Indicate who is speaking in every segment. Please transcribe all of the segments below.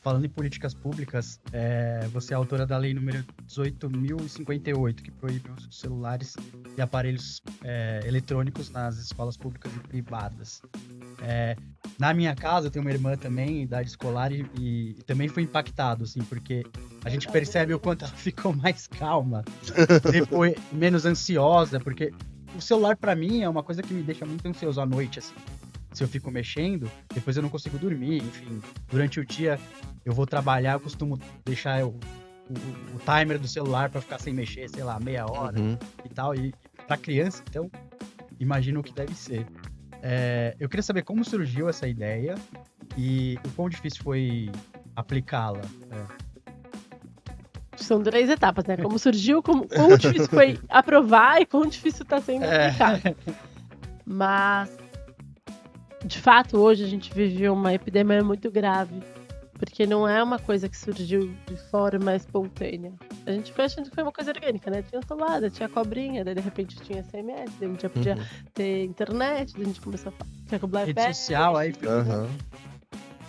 Speaker 1: falando em políticas públicas, você é autora da lei número 18.058, que proíbe os celulares e aparelhos eletrônicos nas escolas públicas e privadas. Na minha casa, eu tenho uma irmã também, idade escolar, e também foi impactado, assim, porque a gente percebe o quanto ela ficou mais calma, depois menos ansiosa, porque o celular, pra mim, é uma coisa que me deixa muito ansioso à noite, assim. Se eu fico mexendo, depois eu não consigo dormir, enfim. Durante o dia, eu vou trabalhar, eu costumo deixar o timer do celular pra ficar sem mexer, sei lá, meia hora e tal. E pra criança, então, imagino o que deve ser. Eu queria saber como surgiu essa ideia e o quão difícil foi aplicá-la.
Speaker 2: São 3 etapas, né? Como surgiu, quão difícil foi aprovar e quão difícil está sendo aplicar. Mas, de fato, hoje a gente vive uma epidemia muito grave, porque não é uma coisa que surgiu de forma espontânea. A gente foi achando que foi uma coisa orgânica, né? Tinha salada, tinha cobrinha, daí de repente tinha SMS, daí a gente já podia ter internet, daí a gente começou a ter Blackberry.
Speaker 1: Rede social, aí...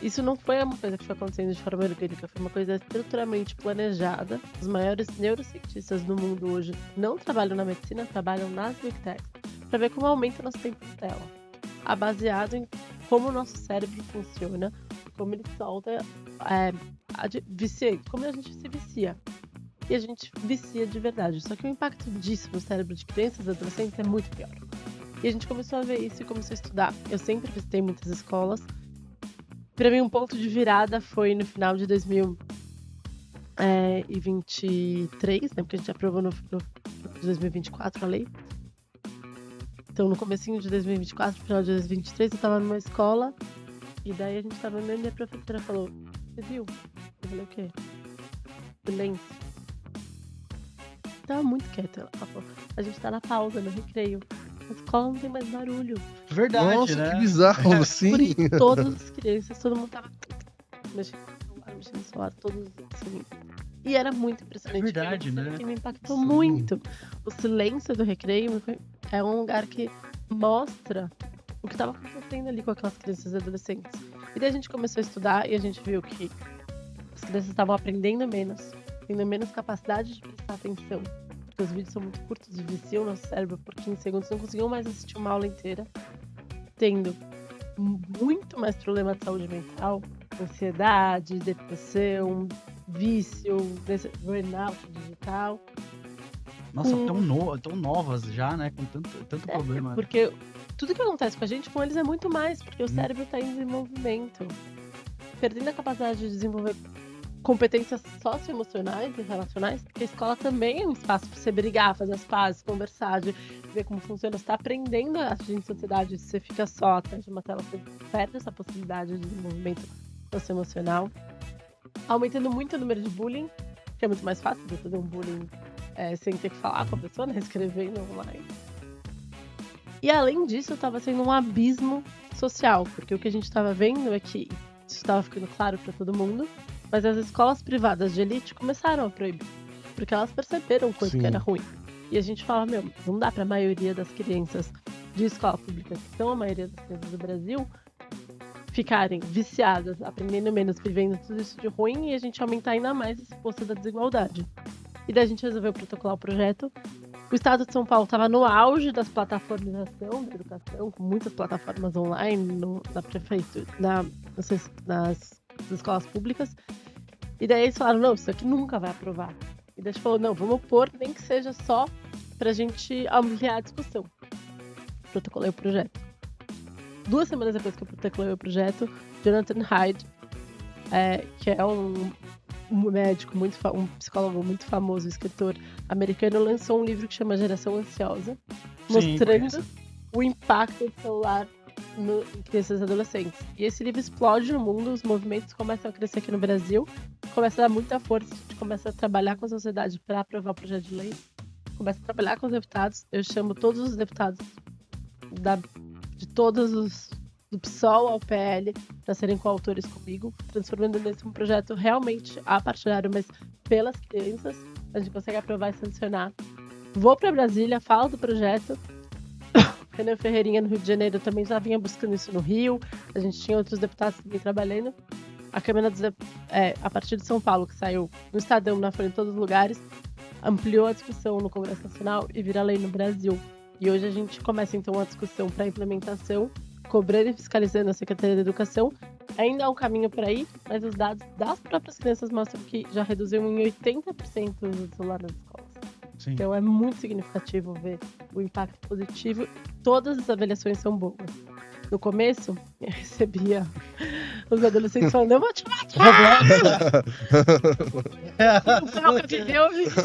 Speaker 2: Isso não foi uma coisa que foi acontecendo de forma orgânica, foi uma coisa estruturalmente planejada. Os maiores neurocientistas do mundo hoje não trabalham na medicina, trabalham nas Big Techs, para ver como aumenta o nosso tempo de tela. Baseado em como o nosso cérebro funciona, como ele solta, como a gente se vicia. E a gente vicia de verdade. Só que o impacto disso no cérebro de crianças e adolescentes é muito pior. E a gente começou a ver isso e começou a estudar. Eu sempre visitei muitas escolas. Para mim, um ponto de virada foi no final de 2023, né? Porque a gente aprovou no 2024 a lei. Então, no comecinho de 2024, no final de 2023, eu tava numa escola. E daí a gente tava andando e a professora falou: "Você viu?" Eu falei: "O quê?" "Silêncio." Tava muito quieta. Ela falou: "A gente tá na pausa, no recreio. A escola não tem mais barulho."
Speaker 1: Verdade,
Speaker 3: nossa,
Speaker 1: né?
Speaker 3: Que bizarro, sim.
Speaker 2: Por todas as crianças, todo mundo tava mexendo no celular, todos assim. E era muito impressionante.
Speaker 1: É verdade, né?
Speaker 2: Que me impactou muito. O silêncio do recreio é um lugar que mostra o que estava acontecendo ali com aquelas crianças e adolescentes. E daí a gente começou a estudar e a gente viu que as crianças estavam aprendendo menos, tendo menos capacidade de prestar atenção. Porque os vídeos são muito curtos e viciam o nosso cérebro por 15 segundos, não conseguiam mais assistir uma aula inteira, tendo muito mais problema de saúde mental, ansiedade, depressão, vício, burnout digital.
Speaker 1: Nossa, tão novas já, né? Com tanto problema.
Speaker 2: Porque tudo que acontece com a gente, com eles é muito mais, porque o cérebro está em desenvolvimento. Perdendo a capacidade de desenvolver competências socioemocionais e relacionais, porque a escola também é um espaço para você brigar, fazer as pazes, conversar, de ver como funciona. Você está aprendendo a agir em sociedade, se você fica só atrás de uma tela, você perde essa possibilidade de desenvolvimento socioemocional. Aumentando muito o número de bullying, que é muito mais fácil de fazer um bullying sem ter que falar com a pessoa, né? Escrevendo online. E além disso, estava sendo um abismo social, porque o que a gente estava vendo é que isso estava ficando claro para todo mundo, mas as escolas privadas de elite começaram a proibir, porque elas perceberam o quanto que era ruim. E a gente fala, não dá para a maioria das crianças de escola pública, que são a maioria das crianças do Brasil, ficarem viciadas, aprendendo menos, vivendo tudo isso de ruim, e a gente aumentar ainda mais esse posto da desigualdade. E daí a gente resolveu protocolar o projeto. O estado de São Paulo estava no auge das plataformização da educação, com muitas plataformas online na prefeitura, nas escolas públicas. E daí eles falaram, não, isso aqui nunca vai aprovar. E daí a gente falou, não, vamos pôr, nem que seja só pra gente ampliar a discussão. Protocolei o projeto. 2 semanas depois que eu protocolei o projeto, Jonathan Haidt, que é um médico, um psicólogo muito famoso, escritor americano, lançou um livro que chama Geração Ansiosa, mostrando o impacto do celular em crianças e adolescentes. E esse livro explode no mundo, os movimentos começam a crescer aqui no Brasil, começa a dar muita força, a gente começa a trabalhar com a sociedade para aprovar o projeto de lei, começa a trabalhar com os deputados, eu chamo todos os deputados de todos os do PSOL ao PL para serem coautores comigo, transformando nesse um projeto realmente apartidário, mas pelas crianças. A gente consegue aprovar e sancionar. Vou para Brasília, falo do projeto. Renan Ferreirinha, no Rio de Janeiro, também já vinha buscando isso no Rio. A gente tinha outros deputados também trabalhando. a Câmara a partir de São Paulo, que saiu no Estadão, na Folha, em todos os lugares, ampliou a discussão no Congresso Nacional e vira lei no Brasil. E hoje a gente começa, então, a discussão para a implementação, cobrando e fiscalizando a Secretaria da Educação. Ainda há um caminho para ir, mas os dados das próprias crianças mostram que já reduziu em 80% o uso do celular nas escolas.
Speaker 1: Sim.
Speaker 2: Então é muito significativo ver o impacto positivo. Todas as avaliações são boas. No começo, eu recebia os adolescentes falando: eu vou te matar! O Felca viveu isso.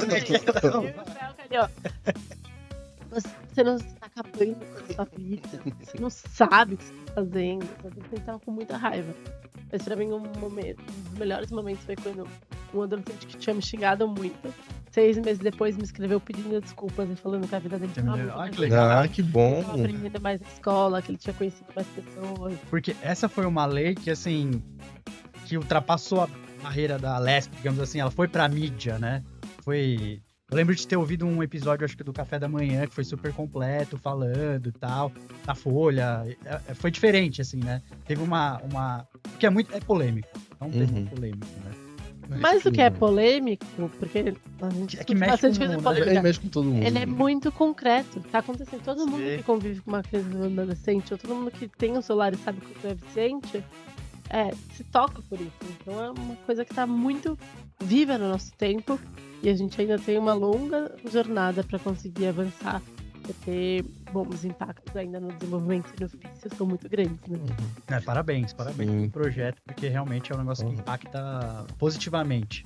Speaker 2: Você não está acabando com a sua vida. Você não sabe o que você está fazendo. Você estava com muita raiva. Mas pra mim, um dos melhores momentos foi quando um adolescente que tinha me xingado muito, 6 meses depois me escreveu pedindo desculpas e falando que a vida dele estava muito
Speaker 1: que legal.
Speaker 3: Ah, que bom.
Speaker 2: Ele estava aprendendo mais na escola, que ele tinha conhecido mais pessoas.
Speaker 1: Porque essa foi uma lei que, assim, que ultrapassou a barreira da LESP, digamos assim, ela foi pra mídia, né? Eu lembro de ter ouvido um episódio, acho que do Café da Manhã, que foi super completo, falando e tal, da Folha. Foi diferente, assim, né? Teve uma... Porque é polêmico. É um tema polêmico, né?
Speaker 2: Mas o que é polêmico, porque a gente
Speaker 1: É que mexe
Speaker 2: bastante
Speaker 1: com o
Speaker 2: coisa
Speaker 1: mundo,
Speaker 2: polêmica.
Speaker 3: Ele mexe com todo mundo.
Speaker 2: Ele é muito concreto. Tá acontecendo. Todo mundo
Speaker 1: Sim.
Speaker 2: que convive com uma criança ou um adolescente, ou todo mundo que tem um celular e sabe que é eficiente, se toca por isso. Então é uma coisa que tá muito viva no nosso tempo. E a gente ainda tem uma longa jornada para conseguir avançar. Porque, os impactos ainda no desenvolvimento e no ofício são muito grandes, né?
Speaker 1: Parabéns pelo projeto, porque realmente é um negócio que impacta positivamente.